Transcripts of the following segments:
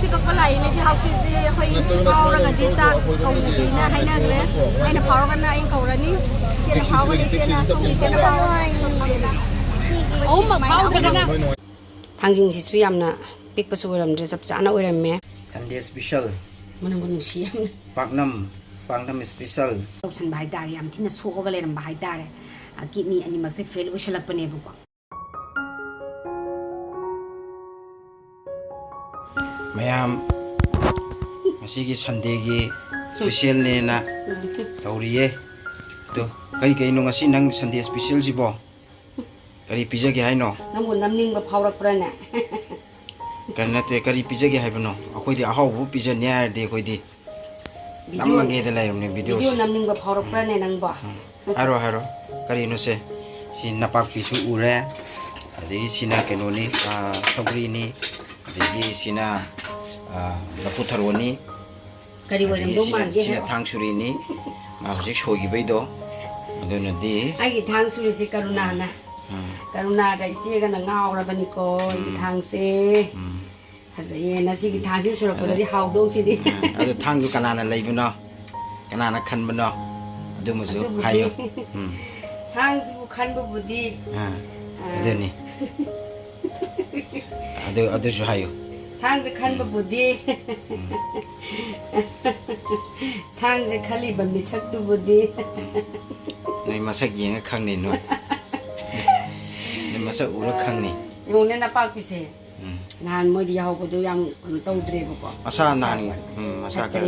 Housie kakpalay ni si Housie si ako'y power nga di sa kauwi na hay na gre ay na power ka na yung kaurani siya na power ni siya na siya na power oh mag-power ka na 당진시수 얌나 빅버스 오람들 잡자나 오람매 Sunday special 뭐는 시야 Paknam special 옵션 바이다리 암 티나 소고가 레는 바이다리 아 기니 아니 막세 펠 오실락 뻔해 보고 mayam masigi Sunday gi special nena tauriye to kari no ngasi nang Sunday special jibo kari pizza gi haino nambu namning ba phaurak prana kanate kari pizza gi haibno akoi di ahau bu pizza nya de koi di namage de lai ramne video namning ba phaurak prana nang ba haro kari no se si napak fisu ure adi sina kenoni sogri ni adi sina Lufutharo ni kari waram do mange sina thangsuri ni ma hojik shogi baido adona di ai thangsuri si karuna na karuna ga isi ga na ngaura bani ko thangse hazaye na si thangse sura ko di how do si di adu thangdu kanana leibno kanana khanbno adu musu hayo thangse bu khanbu budi adeni adu ju hayo thangse khanbu budi thangse khali ba misak du budi nai masak yenga khangni no masa ura khangni yone na pak pise nan mo di yaw ko do yam tawdre bu ko masa nani masa ka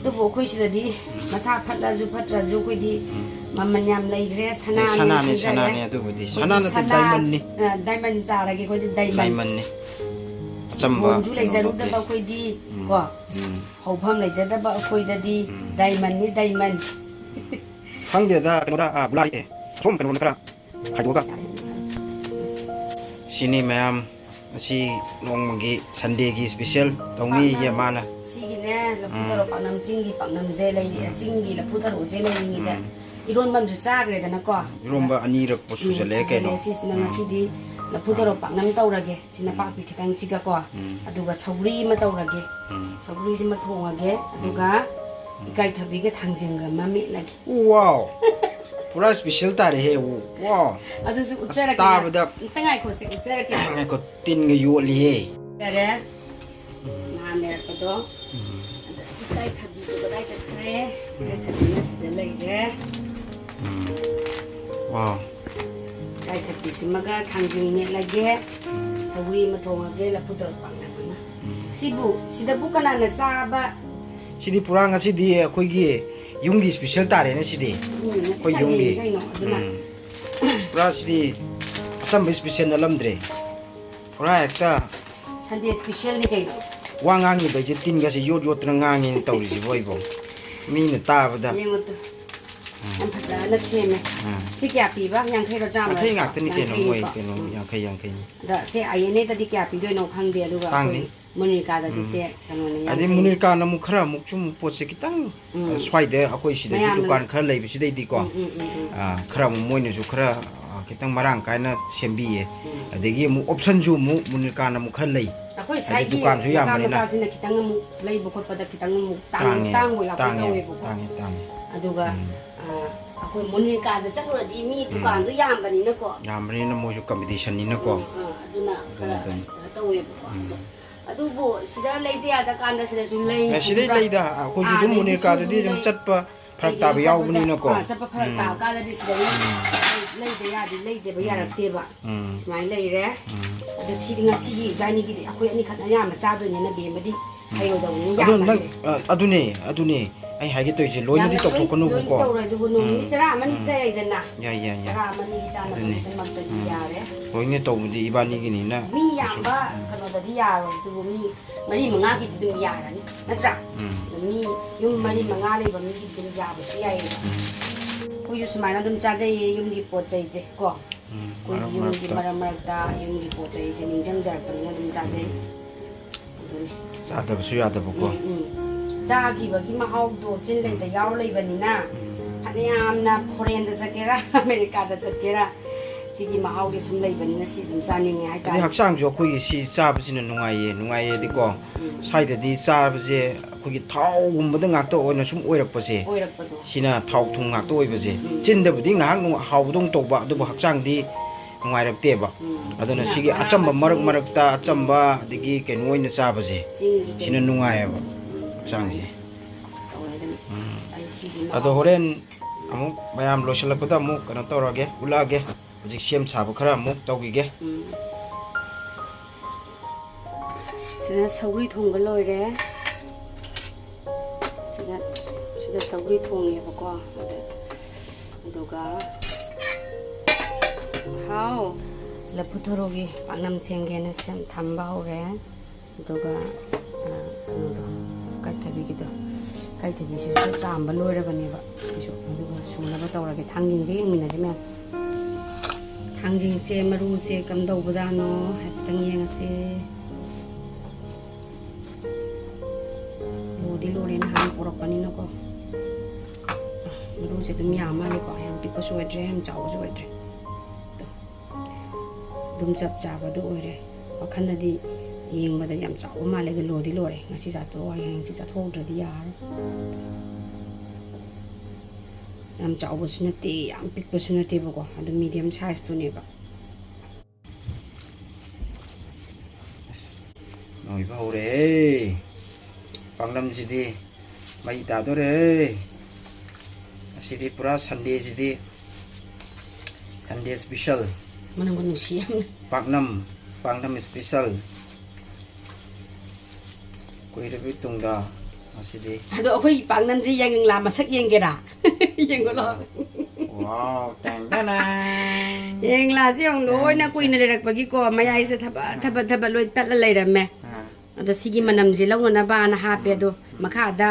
do bo ko isi di masa phatla ju phatra ju ko di mamman yam lai gre sana ni adu budi sana na diamond chara ge ko di diamond ni chamba ju lai jaru da ba ko di ko hobham lai jada ba ko di diamond ni diamond khangde da da blai e som kan kra khaidoga sini mayam si nongmagi Sunday gi special tongni ye mana sigi ne Lufutharo Paknam jingi Paknam je lai jingi Lufutharo je lai ni da iron bam ju chagre da na ko iromba ani rak posu jale ke no sis na ngasi di Lufutharo Paknam taurage sina pakpi khitang siga ko aduga sauri ma taurage sauri si ma thongage aduga ikai thabi ge thangjinga mami lagi wow pura special tare he wow adu su uchara ta bada tangai ko se uchara ke ngai ko tin ge yoli he tare na ne ko do ikai thabi ko dai chakre ikai thabi na sida lai de wow ikai thabi simaga thangjing me lage sauri ma thongage Lufutharo Paknam na sibu sida bu kana na saba sidi pura nga sidi khoi gi yungi special tare na sidi khoi yungi pura sidi asam special na lamdre pura ekta Sunday special ni kaino wangangi ba tin ga si yot na ngangi tawri si boy bo mi na ta bada yengo to am phada na seme si kya pi ba yang khai ro jam khai ngak tani ke no moi ke no yang khai da se ayene ta di kya pi do no khang de aduga Monica da di se kano ni adi Monica na mu khara mu chum pot se kitang swai de akoi si de dukan khara lei bi si de di ko khara mu moi ne ju khara kitang marang kai na sembi ye adegi mu option ju mu Monica na mu khara lei akoi sai dukan ju yam ni na sa sin kitang mu lei bu khot pa da kitang mu tang bo ya ko we bu tang aduga akoi Monica da sakura di mi dukan du yam ba ni na ko yam ni na mo ju competition ni na ko aduna kara to we bu adubo sida leide ada kanda sida sun lei sida leida ko ju dum Monica du di jam chatpa pharak ta ba yaw buni na ko chatpa pharak ta ka da di sida leide ya di leide ba ya rakte ba smile lei re adu sidi nga sidi jani gi akoi ani khana ya ma sa do ni na be ma di hayo da ni ya adune ai hage to je loina di to ko no ko du no ni chara mani chai da na ya chara mani gi chana ma ta di ya re loina to mu di ibani gi ni na mi ya ba kano da di ya ro du mi mari manga gi du ya ra ni natra mi yum mari manga le ba mi gi du ya ba su ya yi ko yu sumai na dum cha jai yum gi po chai je ko ko yum gi maram da yum gi po chai je ning jang jar pa na dum cha jai sa da su ya da ko 자기 버기 마하우도 진레다 야올레 이번이나 하냐암나 포렌드 저게라 아메리카다 저게라 Sigi mahau je sum lai bani na si dum saning hai ta. Adi haksang jo khoi si cha ba sin nungai di ko. Sai da di cha ba je khoi thau gum ba da ngak to oina sum oirak pa je. Sina thau thung ngak to oi ba je. Chin da budi ngak nu hau dong to ba du haksang di nungai rak te ba. Aduna sigi achamba marak ta achamba digi ken oina cha ba je. Sina nungai ba. Haksang je. Ado horen amuk mayam loishalak pada amuk kana tawrage ulage hujik sem sabo khara amuk tawgige sida sauri thongga loire sida sauri thonge bako aduga hau Lufutharo gi Paknam sengena sem thamba hore aduga kaithabi gi do kaithabi se chamba loire bani ba aduga sumna ba tawrage thangjing je mina je me thangjing se maru se kam dau bada no hetang yeng se lodi lore na han porok pani no ko maru se dum ya ma ni ko yam ti ko so edre am chaw so edre to dum chap cha ba do ore wakhan di yeng bada yam chaw ma le ga lodi lore ngasi sa to yeng chi cha thok dra di yar yam chaw ba su na te yam pik ba su na te ba ko adu medium size to ne ba noi ba ore Paknam jidi mai ta do re asidi pura Sunday jidi Sunday special manang gunung siam Paknam special koi re bitung da asidi ado akoi Paknam ji yang la masak yeng gera yeng ko lo wow tang dana yeng la ji ong loi na kui na le rak pagi ko mayai se thaba loi tat la leiram me ado sigi manam je law na ba na ha pe do makha da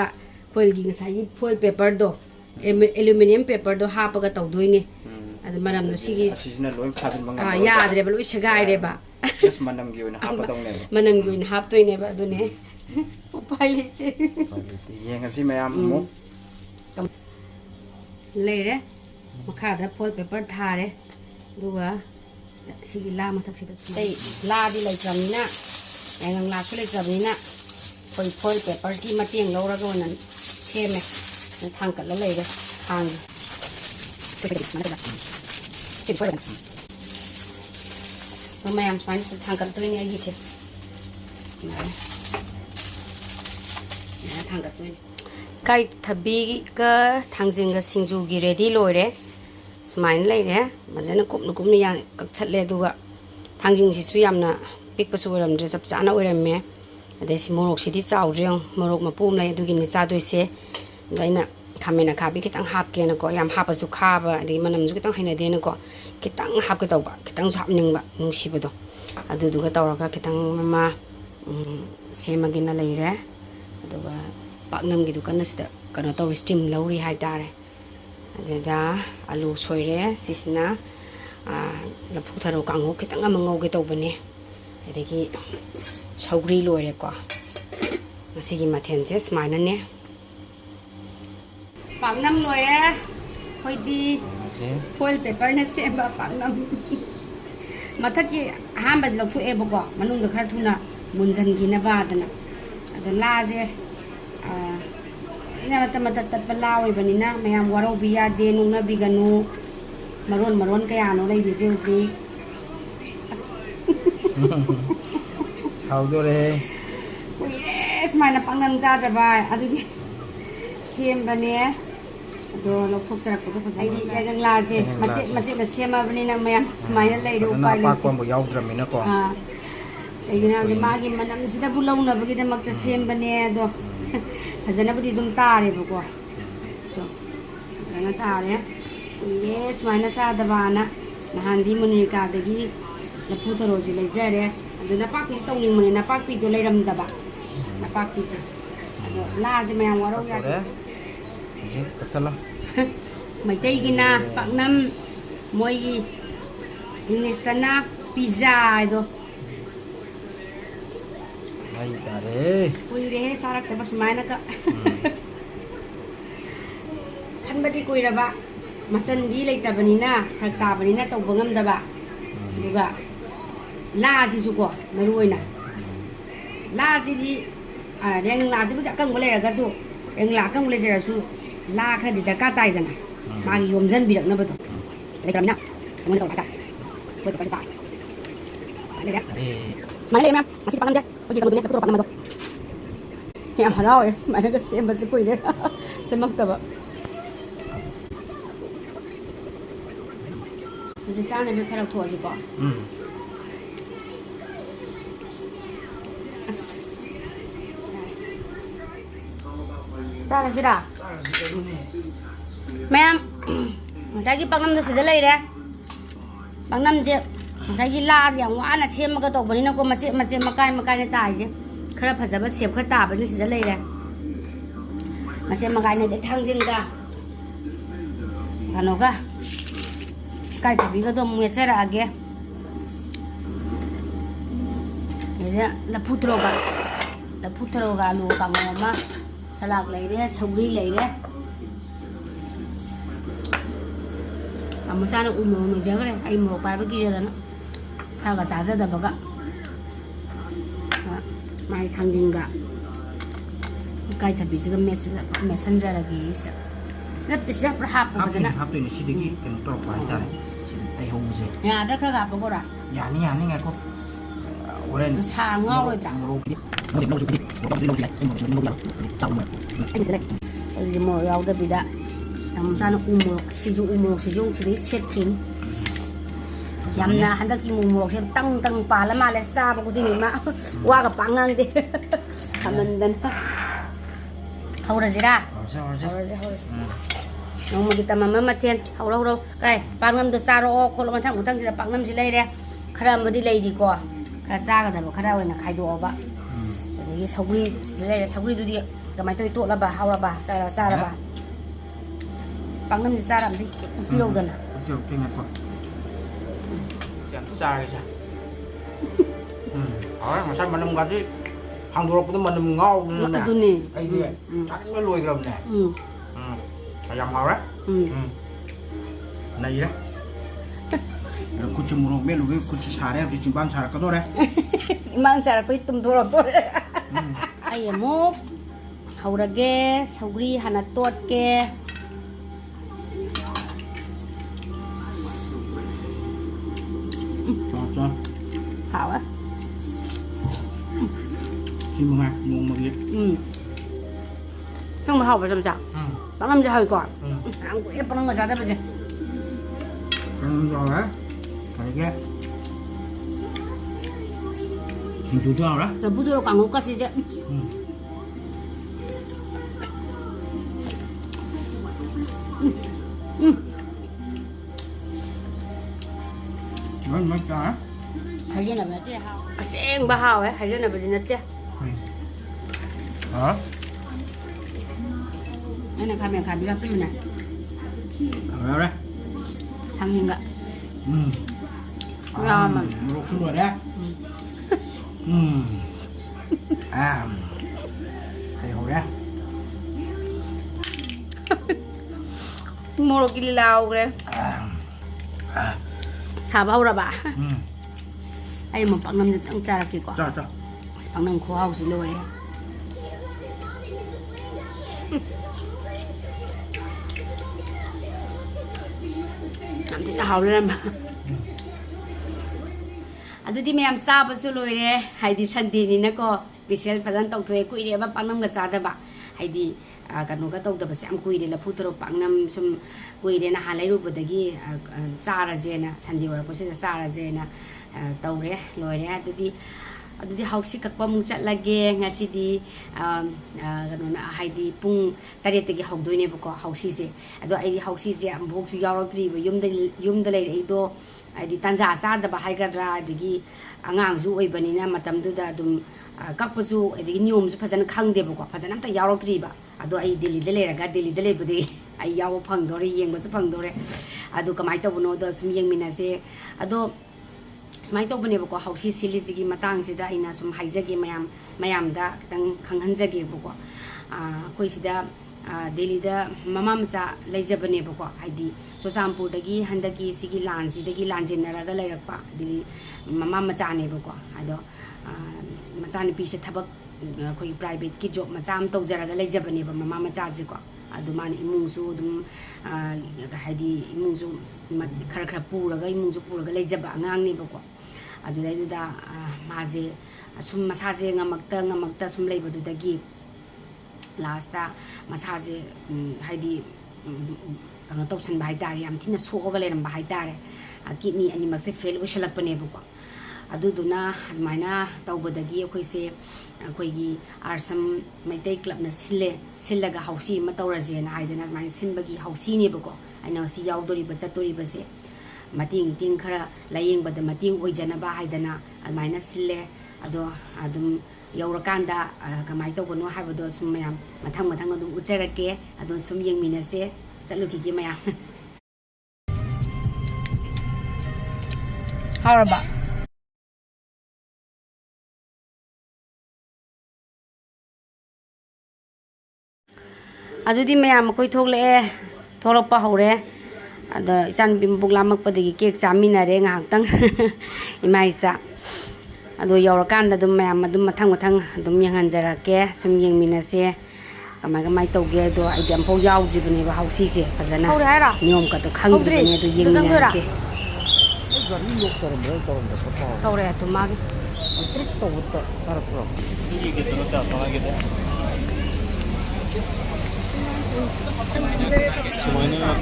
foil gi ngasai foil paper do aluminum paper do ha pa ga taw doi ni ado manam no sigi asina loi khatin manga ya dre ba loi sagai re ba just manam gi na ha pa dong ne manam gi na ha toi ne ba do ne upai le yeng asi mayam mo le re makha da foil paper thare duga sigi la ma thak si dai la di lai tram na yang la su lai tram ni na foil paper ki ma tiang lo ra go nan che me thang ka la lai re thang to mayam span se thang ka to ni ai che thang ka to ni kai thabi ka thangjing ga singju gi ready loire smain lai re majana kup ni yang kak chat le duga thangjing si su yamna pik pa su ram dre sap chana oiram me ade si morok si di chaw riang morok ma pum lai dugi ni cha doi se daina khamena khabi kitang hap ke na ko yam hap su kha ba ade manam ju kitang haina de na ko kitang hap ka taw ba kitang hap ning ba nung si ba do adu duga tawra kitang ma sema gi na lai re aduga Paknam gi dukan na sida kana taw steam lauri hai tare adeda alu soire sisna Lufutharo kango kitang amangau ge taw bane adegi saugri loire ko masigi mathen je smaina ne Paknam loire hoidi foil paper na se ba Paknam mathaki hamba lokhu e bako manung ga khar thuna munjan gi na ba dana ada la je ina mata tat palawi banina mayam waro biya de nung na biganu maron kaya no lai dizel ji how do re yes mana Paknam ja da ba adugi sem bane do lok thok sarak ko ko sai di jang la je mache na sema banina mayam smaina lai ru pai pa ko mo yaw dramina ko Ayuna di magi manam sida bulaw na bagi da magta sem bane do fazana budi dum tare bako to fazana tare yes mana sa da bana na handi muni ka dagi Lufutharo ji lai jare aduna pak ni tong ni muni na pak pi do lai ram da ba na pak pi se ado la je mayam waro ya je katala mai tai gina Paknam moi English sana pizza do ai tare Ui re sarak te bas maina ka khan badi koi ra ba masan di lai ta bani na phak ta bani na to bangam da ba Juga la sih suko meruai na la sih di yang la sih bukan boleh agak su yang la kan boleh jadi su la kan di dekat tay dah na magi yomzen bidak na betul lepas ni kamu tahu tak buat apa tak mana leh masih panjang pergi kamu dunia betul panjang betul ya malah ya mana ke sih masih koi deh semak tak就是家那边开了托子糕。잘하시라. 맴, 자기 방남도 쓰들레이래. 방남지, 자기 라지 양와나 셈마가 또 버리는 거 마치 마카이 따이지. 그래 파자바 셈 그래 따버리 쓰들레이래. 마치 마카이네 대 탕진가. 간호가 깔때비가 좀 무에서라게. 이제 Lufutharo lu kangoma salak leire sauri leire amusana umu jagre ai mo pa ba gijana phaga jaja da baga mai changjinga kai thabi jiga messenger gi sa na pisla prahap ba jana hap to ni sidigi kan to pa ita sid tai ho je ya da kha ga ba ko ra ya ni ngai ko oren sa ngau rồi da ai mo yaw da bida samsana umurok sijung sidi set khin yamna handaki umurok sem tang pala ma le sa ba kudini ma wa ga pangang de kamandan haura jira nong kita mama mathen haura kai pangnam do saro kholo ma thang utang jira pangnam ji lei re khara madi lei di ko khara sa ga da ba khara oina khai do ba adagi sagui lei sagui du di kamai toi to la ba haura ba sa la ba pangnam ji sa ram di pilo da na được cái này con xem ra cái sao mà sao mà nằm gạt đi hàng đồ của mình nằm ngao nè đây đi chắc nó lùi rồi nè phải làm hào đấy này đấy rồi cô chồng rồi biết rồi cô chare thì chúng ban chare cái đó đấy mang chare cái tụm thua rồi ai em hầu ra ge sauri hana tot ke cho hảo á xin mừng anh ngon mà biết xong mà học phải làm sao bác làm cho hơi còn ăn của ép bác làm sao đấy bây giờ ăn rồi đấy phải ghé mình chú cho đó rồi bút cho quảng ngô gì đấy nói cho á hay là bây giờ em bao hào ấy hay là bây giờ nè hả cái này kami kami apa ni? Rồi đấy. Sang gì ngạ? Ngon mà. Một số rồi đấy. Hay hồi đấy. Mua cái lao kìa. Thả bao ra bà. Ai mà bằng năm thì tăng trà kì quá. Cho. Bằng năm khô Housie luôn đấy. Làm thì hào lên mà. Aduh di mayam sa basuloi re haidi Sunday ni nako special padan tok thoi kui re ba pangnam ga sa da ba haidi kanu ka tok da ba sam kui re Lufutharo Paknam sum kui re na halai ru bodagi chara je na Sunday wara posi da chara je na tau re loi re aduh di Housie kakpa mu chat lage ngasi di kanu na haidi pung tare te gi hokdoi ne ba ko Housie je aduh ai di Housie je am bok su yaw tri ba yum da lai re do ai tanja sa da ba haigadra adigi angang zu oi bani na matam du da dum kakpasu adigi nyom su phajan khang de ba ko phajan am ta yaw tri ba ado ai Delhi de le ra Delhi de le budi ai yaw phang dore yeng ba su phang dore ado kamai to bono da sum yeng mina se ado smai to bane ba ko Housie series gi matang se da ina sum haijage mayam da tang khanghan jage ba ko koi sida ꯗꯦꯜꯂꯤꯗ ꯃꯃꯥ ꯃꯆꯥ ꯂꯩꯖꯕꯅꯦꯕꯀꯣ ꯍꯥꯏꯗꯤ ꯆꯨꯔꯆꯥꯟꯄꯨꯔꯗꯒꯤ ꯍꯟꯗꯛꯀꯤ ꯁꯤꯒꯤ ꯂꯥꯟꯁꯤꯗꯒꯤ ꯂꯥꯟꯖꯦꯟꯅꯔꯒ ꯂꯩꯔꯛꯄ ꯗꯦꯜꯂꯤ ꯃꯃꯥ ꯃꯆꯥꯅꯦꯕꯀꯣ ꯑꯗꯣ ꯃꯆꯥꯅꯨꯄꯤꯁꯦ ꯊꯕꯛ ꯑꯩꯈꯣꯏꯒꯤ ꯄ꯭ꯔꯥꯏꯚꯦꯠꯀꯤ ꯖꯣꯕ ꯃꯆꯥ ꯑꯃ ꯇꯧꯖꯔꯒ ꯂꯩꯖꯕꯅꯦꯕ ꯃꯃꯥ ꯃꯆꯥꯁꯦꯀꯣ ꯑꯗꯨ ꯃꯥꯅ ꯏꯃꯨꯡꯁꯨ ꯑꯗꯨꯝ ꯍꯥꯏꯗꯤ ꯏꯃꯨꯡꯁꯨ ꯈꯔ ꯈꯔ ꯄꯨꯔꯒ ꯏꯃꯨꯡꯁꯨ ꯄꯨꯔꯒ ꯂꯩꯖꯕ ꯑꯉꯥꯡꯅꯦꯕꯀꯣ ꯑꯗꯨꯗꯩꯗꯨꯗ ꯃꯥꯁꯦ ꯁꯨꯝ ꯃꯁꯥꯁꯦ ꯉꯃꯛꯇ ꯁꯨꯝ ꯂꯩꯕꯗꯨꯗꯒꯤ ꯂꯥꯁꯇ ꯃꯁꯥꯁꯦ ꯍꯥꯏꯗꯤ ꯀꯩꯅꯣ ꯇꯧꯁꯟꯕ ꯍꯥꯏꯇꯥꯔꯦ ꯌꯥꯝ ꯊꯤꯅ ꯁꯣꯛꯑꯒ ꯂꯩꯔꯝꯕ ꯍꯥꯏꯇꯥꯔꯦ ꯀꯤꯗꯅꯤ ꯑꯅꯤꯃꯛꯁꯦ ꯐꯦꯜ ꯑꯣꯏꯁꯜꯂꯛꯄꯅꯦꯕꯀꯣ ꯑꯗꯨꯗꯨꯅ ꯑꯗꯨꯃꯥꯏꯅ ꯇꯧꯕꯗꯒꯤ ꯑꯩꯈꯣꯏꯒꯤ ꯑꯥꯔꯁꯝ ꯃꯩꯇꯩ ꯀ꯭ꯂꯕꯅ ꯁꯤꯜꯂꯒ ꯍꯥꯎꯁꯤ ꯑꯃ ꯇꯧꯔꯁꯦꯅ ꯍꯥꯏꯗꯅ ꯑꯗꯨꯃꯥꯏꯅ ꯁꯤꯟꯕꯒꯤ ꯍꯥꯎꯁꯤꯅꯦꯕꯀꯣ ꯑꯩꯅ ꯉꯁꯤ ꯌꯥꯎꯗꯣꯔꯤꯕ ꯆꯠꯇꯣꯔꯤꯕꯁꯦ ꯃꯇꯦꯡ ꯈꯔ ꯂꯥꯏꯌꯦꯡꯕꯗ ꯃꯇꯦꯡ ꯑꯣꯏꯖꯅꯕ ꯍꯥꯏꯗꯅ ꯑꯗꯨꯃꯥꯏꯅ ꯁꯤꯜꯂꯦ ꯑꯗꯣ ꯑꯗꯨꯝ ꯌꯧꯔꯀꯥꯟꯗ ꯀꯃꯥꯏꯅ ꯇꯧꯕꯅꯣ ꯍꯥꯏꯕꯗꯣ ꯁꯨꯝ ꯃꯌꯥꯝ ꯃꯊꯪ ꯑꯗꯨꯝ ꯎꯠꯆꯔꯛꯀꯦ ꯑꯗꯣ ꯁꯨꯝ ꯌꯦꯡꯃꯤꯟꯅꯁꯦ ꯆꯠꯂꯨꯈꯤꯒꯦ ꯃꯌꯥꯝ ꯍꯥꯎꯔꯕ ꯑꯗꯨꯗꯤ ꯃꯌꯥꯝ ꯑꯩꯈꯣꯏ ꯊꯣꯛꯂꯛꯄ ꯍꯧꯔꯦ ꯑꯗ ꯏꯆꯥꯅꯨꯄꯤ ꯃꯕꯨꯛ ꯂꯥꯝꯃꯛꯄꯗꯒꯤ ꯀꯦꯛ ꯆꯥꯃꯤꯟꯅꯔꯦ ꯉꯥꯏꯍꯥꯛꯇꯪ ꯏꯃꯥ ꯏꯆꯥ ꯑꯗꯣ ꯌꯧꯔꯀꯥꯟꯗ ꯑꯗꯨꯝ ꯃꯌꯥꯝ ꯑꯗꯨꯝ ꯃꯊꯪ ꯑꯗꯨꯝ ꯌꯦꯡꯍꯟꯖꯔꯛꯀꯦ ꯁꯨꯝ ꯌꯦꯡꯃꯤꯟꯅꯁꯦ ꯀꯃꯥꯏ ꯇꯧꯒꯦ ꯑꯗꯣ ꯑꯩꯗꯤ ꯑꯃꯐꯥꯎ ꯌꯥꯎꯗ꯭ꯔꯤꯕꯅꯦꯕ ꯍꯥꯎꯁꯤꯁꯦ ꯐꯖꯅ ꯅꯤꯌꯣꯝꯀꯗꯣ ꯈꯪꯗ꯭ꯔꯤꯕꯅꯦ ꯑꯗꯣ ꯌꯦꯡꯃꯤꯟꯅꯔꯁꯦ ꯊꯧꯔꯦ ꯑꯗꯨ ꯃꯥꯒꯤ Semuanya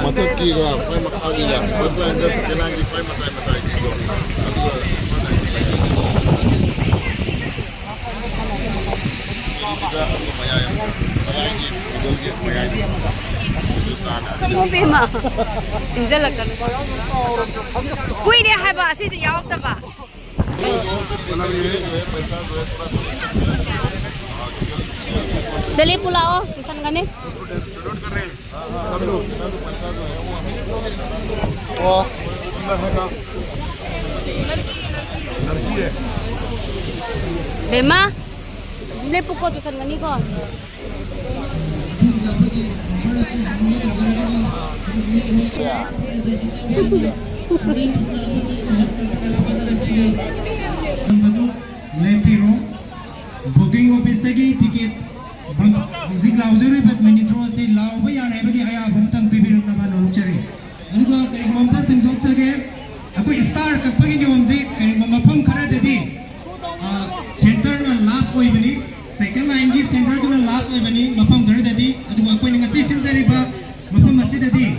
mata kira, kau makan dia. First line dah second line kau matai itu. Juga maya ini middle gate maya ini. Bima, tinggal kan. Kui dia haba, sih jawab tak ba? Dali pulau, pesan kan ni? Oh, mana? Bima, ni pukul pesan kan ni kon? Lepiro, booking office tagi ticket. Zik lauzuri bat minitro si lau baya nebagi aya bumtang pibirum nama nonchari. Aduga kari mamta sendok sage. Aku star kapagi nyomzi kari mamapam khara desi. Center na last koi bani. Second line ki center tu na last koi bani. Mapam khara desi. Aduga koi nenga si center ba mapam masih desi.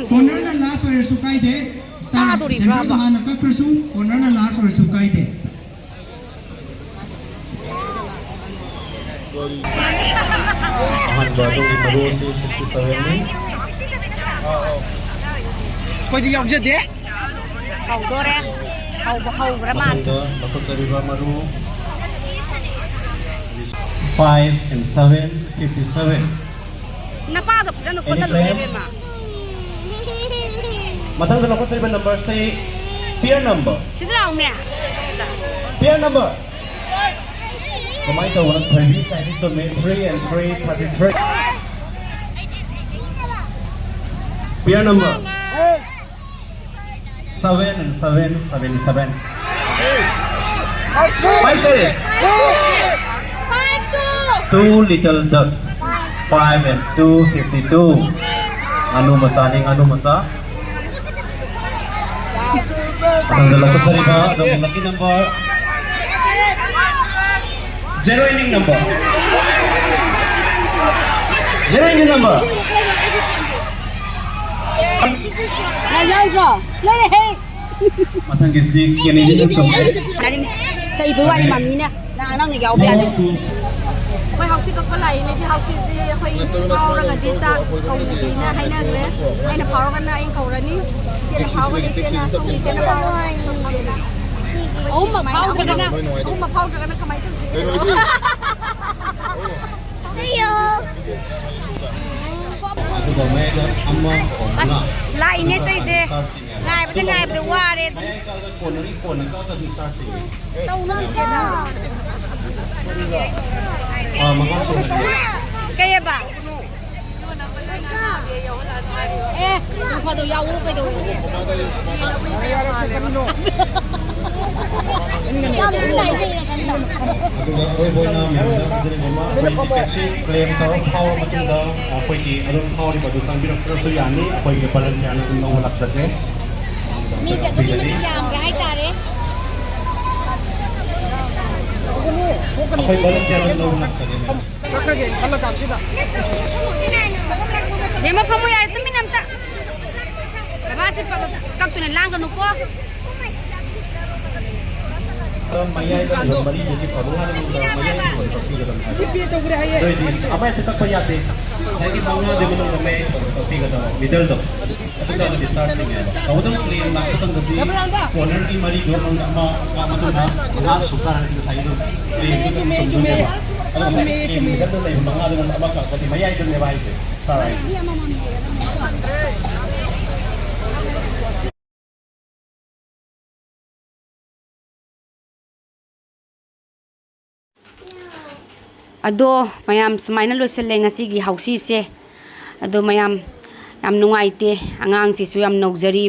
Corner na last koi sukai de. Star center tu hana kaprasu. Corner na last koi sukai de. Bahan baru di baru si 67 ni. Kau di yang jadi? Hau dore, hau berapa? Dapat dari baru 5 and 7, 57. Napa tu pesan aku tak lupa Bima. Matang dalam kau terima number say pair number. Sudah ni. Pair number. Kemarin tahu orang previous I need to make 3 and 3, 33. Pair number 7 and 7, 77. 5 series. 2 little duck. 5 and 2, 52. Anu masa ni, anu masa. Ang dalawa sa riba, ang lucky number. 0 inning number. 0 inning number. Matang gisdi kini ini tu. Sa ibu wa ni mami na nang ni gao bia ni. Khoi học sinh có lại này thì học sinh gì khoi ngau ra cái gì ta cầu gì na hay na cái hay na phao cái na anh cầu ra ni xin na phao cái gì xin na xong xin na phao mà phao cái na mà phao cái na kamai tu lại nhé tay gì ngài bữa qua đây đâu nữa Mangga sudah. Kaya ba? Lufutharo yawo kay do. Aduga oi boina meron na din ma akwai taxi claim to power matunda akwai ki adun power ba dutang biro so yani akwai ke balan yana dun no lak take Mi se to ki mati yam ga hai tare. akwai balan yana no lak take kakage khala kam sida Dema pamu ya tu minam ta. Basi kak tu lang kanu ko. mayai da mari jadi paruhan mayai ko topi ga dam jadi apa yang tetap payate jadi mangga de belum me topi ga dam middle do itu da di start sing ya kaudang clean na ko tang di corner ki mari do ma matun ha na sukar ni sa ido clean ko tum tum de ba me ga do le mangga de ma ka ko mayai do ne bai se sarai Ado mayam sumaina loiselle ngasigi hausi se ado mayam yam nungaite angang si su yam nokjari